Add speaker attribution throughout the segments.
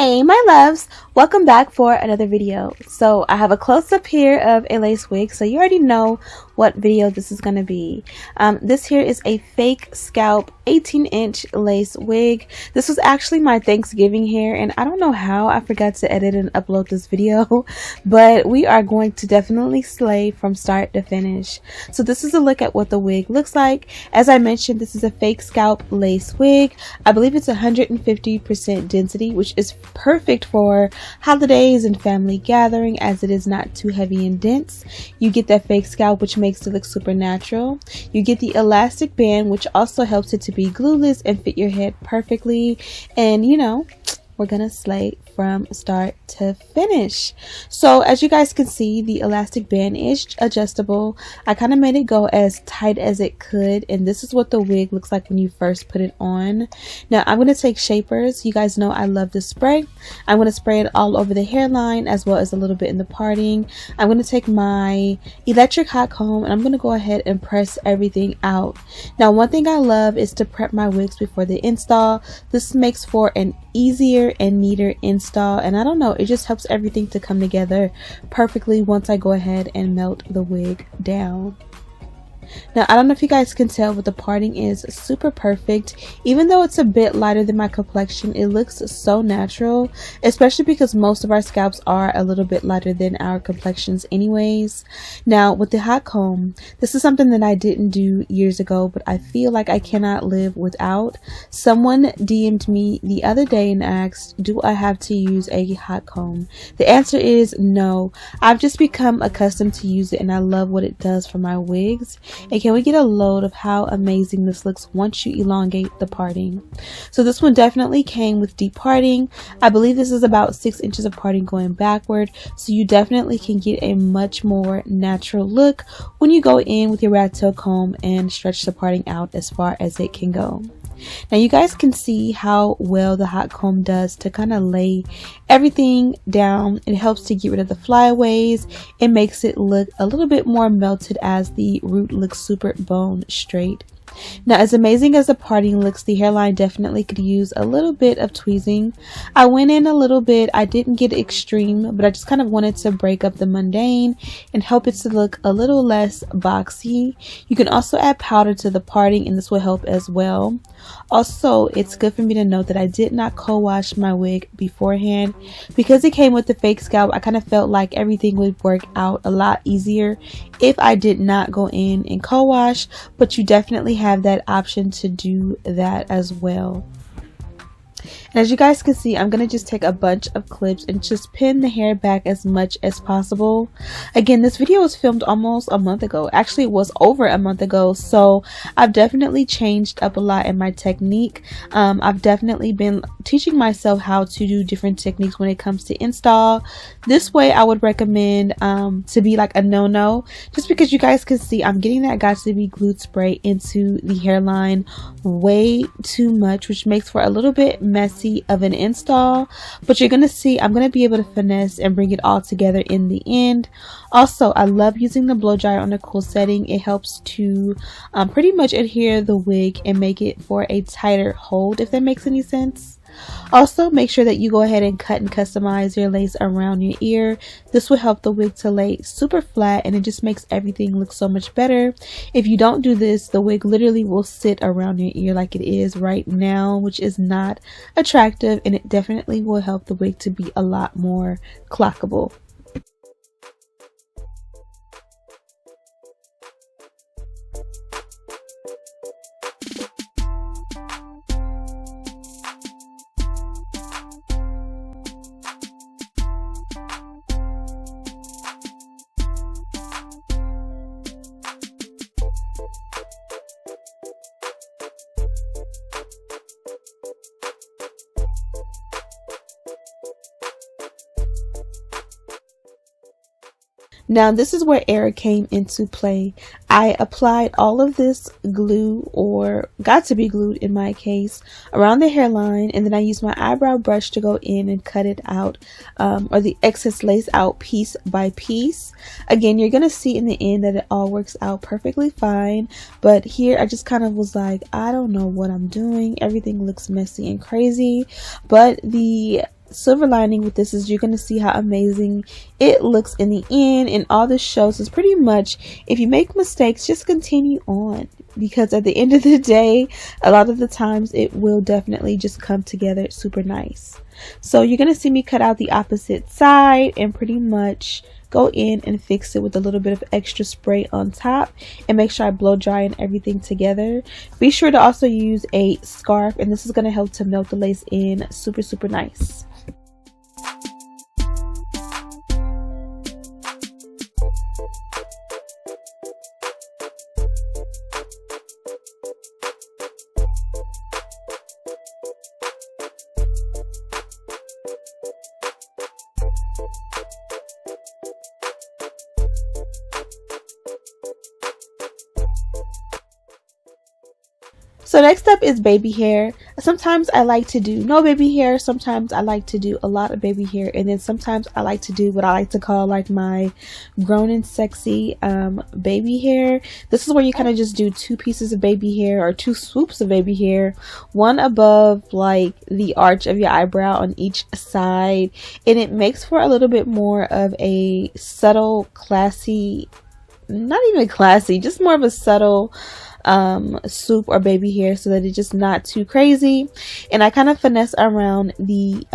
Speaker 1: Hey my loves, welcome back for another video. So I have a close-up here of a lace wig, so you already know what video this is going to be. This here is a fake scalp 18-inch lace wig. This was actually my Thanksgiving hair, and I don't know how I forgot to edit and upload this video, but we are going to definitely slay from start to finish. So this is a look at what the wig looks like. As I mentioned, this is a fake scalp lace wig. I believe it's 150% density, which is perfect for holidays and family gathering, as it is not too heavy and dense. You get that fake scalp, which makes it look super natural. You get the elastic band, which also helps it to be glueless and fit your head perfectly. And you know, we're gonna slay from start to finish. So as you guys can see, the elastic band is adjustable. I kind of made it go as tight as it could, and this is what the wig looks like when you first put it on. Now I'm going to take shapers. You guys know I love this spray. I'm going to spray it all over the hairline as well as a little bit in the parting. I'm going to take my electric hot comb and I'm going to go ahead and press everything out. Now one thing I love is to prep my wigs before the install. This makes for an easier and neater install, and I don't know, it just helps everything to come together perfectly once I go ahead and melt the wig down. Now I don't know if you guys can tell, but the parting is super perfect. Even though it's a bit lighter than my complexion, it looks so natural, especially because most of our scalps are a little bit lighter than our complexions anyways. Now with the hot comb, this is something that I didn't do years ago, but I feel like I cannot live without. Someone DM'd me the other day and asked, do I have to use a hot comb? The answer is no. I've just become accustomed to use it, and I love what it does for my wigs. And can we get a load of how amazing this looks once you elongate the parting? So this one definitely came with deep parting. I believe this is about 6 inches of parting going backward, so you definitely can get a much more natural look when you go in with your rat tail comb and stretch the parting out as far as it can go. Now you guys can see how well the hot comb does to kind of lay everything down. It helps to get rid of the flyaways. It makes it look a little bit more melted as the root looks super bone straight. Now as amazing as the parting looks, the hairline definitely could use a little bit of tweezing. I went in a little bit. I didn't get extreme, but I just kind of wanted to break up the mundane and help it to look a little less boxy. You can also add powder to the parting, and this will help as well. Also, it's good for me to note that I did not co-wash my wig beforehand. Because it came with the fake scalp, I kind of felt like everything would work out a lot easier if I did not go in and co-wash, but you definitely have that option to do that as well. And as you guys can see, I'm going to just take a bunch of clips and just pin the hair back as much as possible. Again, this video was filmed almost a month ago. Actually, it was over a month ago. So I've definitely changed up a lot in my technique. I've definitely been teaching myself how to do different techniques when it comes to install. This way I would recommend to be like a no-no, just because you guys can see I'm getting that got to be glued spray into the hairline way too much, which makes for a little bit messy of an install, but you're gonna see I'm gonna be able to finesse and bring it all together in the end. Also, I love using the blow dryer on a cool setting. It helps to pretty much adhere the wig and make it for a tighter hold, if that makes any sense. Also, make sure that you go ahead and cut and customize your lace around your ear. This will help the wig to lay super flat, and it just makes everything look so much better. If you don't do this, the wig literally will sit around your ear like it is right now, which is not attractive, and it definitely will help the wig to be a lot more clockable. Now this is where error came into play. I applied all of this glue, or got to be glued in my case, around the hairline, and then I used my eyebrow brush to go in and cut it out, or the excess lace out piece by piece. Again, you're gonna see in the end that it all works out perfectly fine, but here I just kind of was like, I don't know what I'm doing. Everything looks messy and crazy, but the silver lining with this is you're going to see how amazing it looks in the end, and all this shows is pretty much if you make mistakes, just continue on, because at the end of the day, a lot of the times it will definitely just come together super nice. So you're going to see me cut out the opposite side and pretty much go in and fix it with a little bit of extra spray on top, and make sure I blow dry and everything together. Be sure to also use a scarf, and this is going to help to melt the lace in super nice. So next up is baby hair. Sometimes I like to do no baby hair, sometimes I like to do a lot of baby hair, and then sometimes I like to do what I like to call like my grown and sexy baby hair. This is where you kind of just do 2 pieces of baby hair or 2 swoops of baby hair, one above like the arch of your eyebrow on each side, and it makes for a little bit more of a subtle, classy, not even classy, just more of a subtle swoop or baby hair, so that it's just not too crazy. And I kind of finesse around the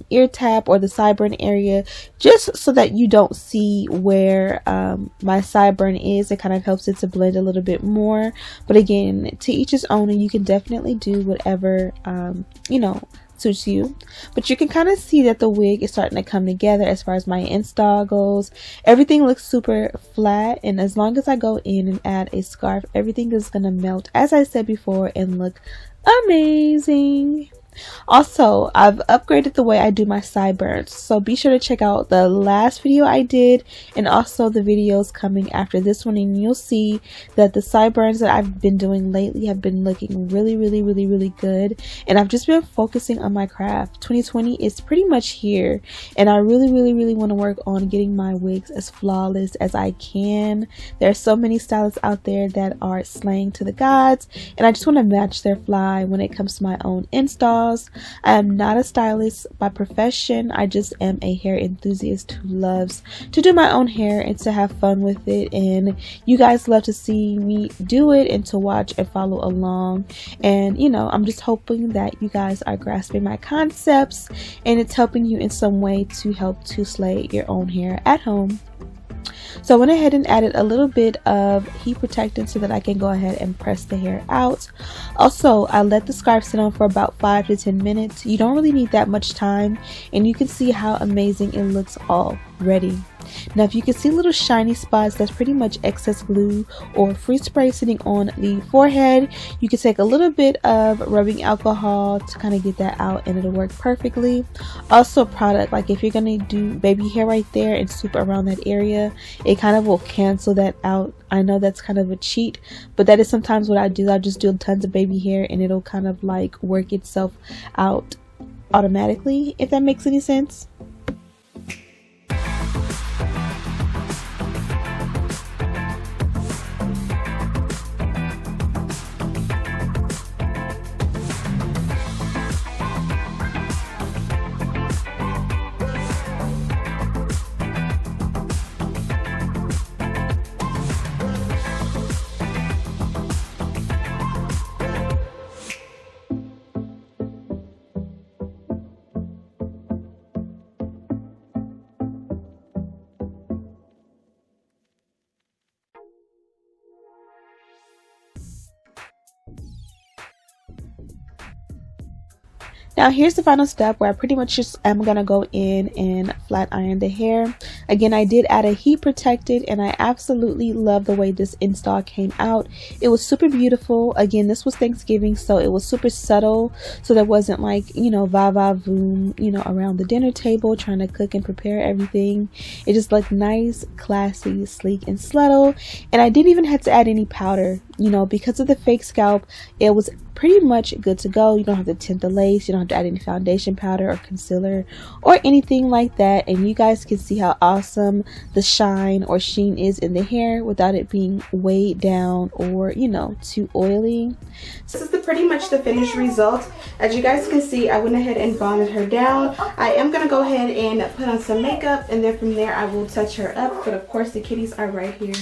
Speaker 1: ear tap or the sideburn area, just so that you don't see where my sideburn is. It kind of helps it to blend a little bit more, but again, to each his own, and you can definitely do whatever you know, suits you. But you can kind of see that the wig is starting to come together as far as my install goes. Everything looks super flat, and as long as I go in and add a scarf, everything is gonna melt, as I said before, and look amazing. Also, I've upgraded the way I do my sideburns, so be sure to check out the last video I did and also the videos coming after this one, and you'll see that the sideburns that I've been doing lately have been looking really good, and I've just been focusing on my craft. 2020 is pretty much here, and I really want to work on getting my wigs as flawless as I can. There are so many stylists out there that are slaying to the gods, and I just want to match their fly when it comes to my own installs. I am not a stylist by profession. I just am a hair enthusiast who loves to do my own hair and to have fun with it, and you guys love to see me do it and to watch and follow along. And you know, I'm just hoping that you guys are grasping my concepts and it's helping you in some way to help to slay your own hair at home. So I went ahead and added a little bit of heat protectant so that I can go ahead and press the hair out. Also, I let the scarf sit on for about 5 to 10 minutes. You don't really need that much time, and you can see how amazing it looks already. Now, if you can see little shiny spots, that's pretty much excess glue or free spray sitting on the forehead. You can take a little bit of rubbing alcohol to kind of get that out, and it'll work perfectly. Also, product, like if you're gonna do baby hair right there and swoop around that area, it kind of will cancel that out. I know that's kind of a cheat, but that is sometimes what I do. I just do tons of baby hair and it'll kind of like work itself out automatically, if that makes any sense. Now here's the final step where I pretty much just am gonna go in and flat iron the hair. Again, I did add a heat protectant and I absolutely love the way this install came out. It was super beautiful. Again, this was Thanksgiving, so it was super subtle, so there wasn't like, you know, va-va-voom, you know, around the dinner table trying to cook and prepare everything. It just looked nice, classy, sleek, and subtle. And I didn't even have to add any powder, you know, because of the fake scalp. It was pretty much good to go. You don't have to tint the lace, you don't have to add any foundation powder or concealer or anything like that, and you guys can see how awesome awesome the shine or sheen is in the hair without it being weighed down or, you know, too oily. This is pretty much the finished result. As you guys can see, I went ahead and bonded her down. I am going to go ahead and put on some makeup, and then from there I will touch her up. But of course the kitties are right here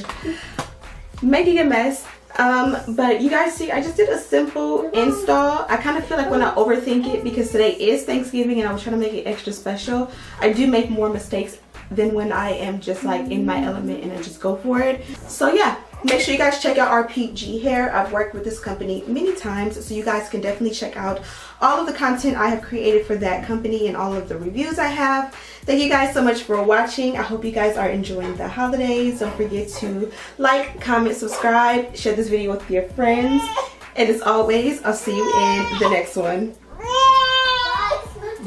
Speaker 1: making a mess. But you guys see, I just did a simple install. I kind of feel like when I overthink it, because today is Thanksgiving and I was trying to make it extra special, I do make more mistakes than when I am just like in my element and I just go for it. So yeah, make sure you guys check out RPGhair. I've worked with this company many times, so you guys can definitely check out all of the content I have created for that company and all of the reviews I have. Thank you guys so much for watching. I hope you guys are enjoying the holidays. Don't forget to like, comment, subscribe, share this video with your friends. And as always, I'll see you in the next one.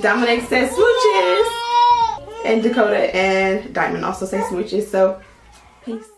Speaker 1: Dominic says smooches. And Dakota and Diamond also say smooches. So, peace.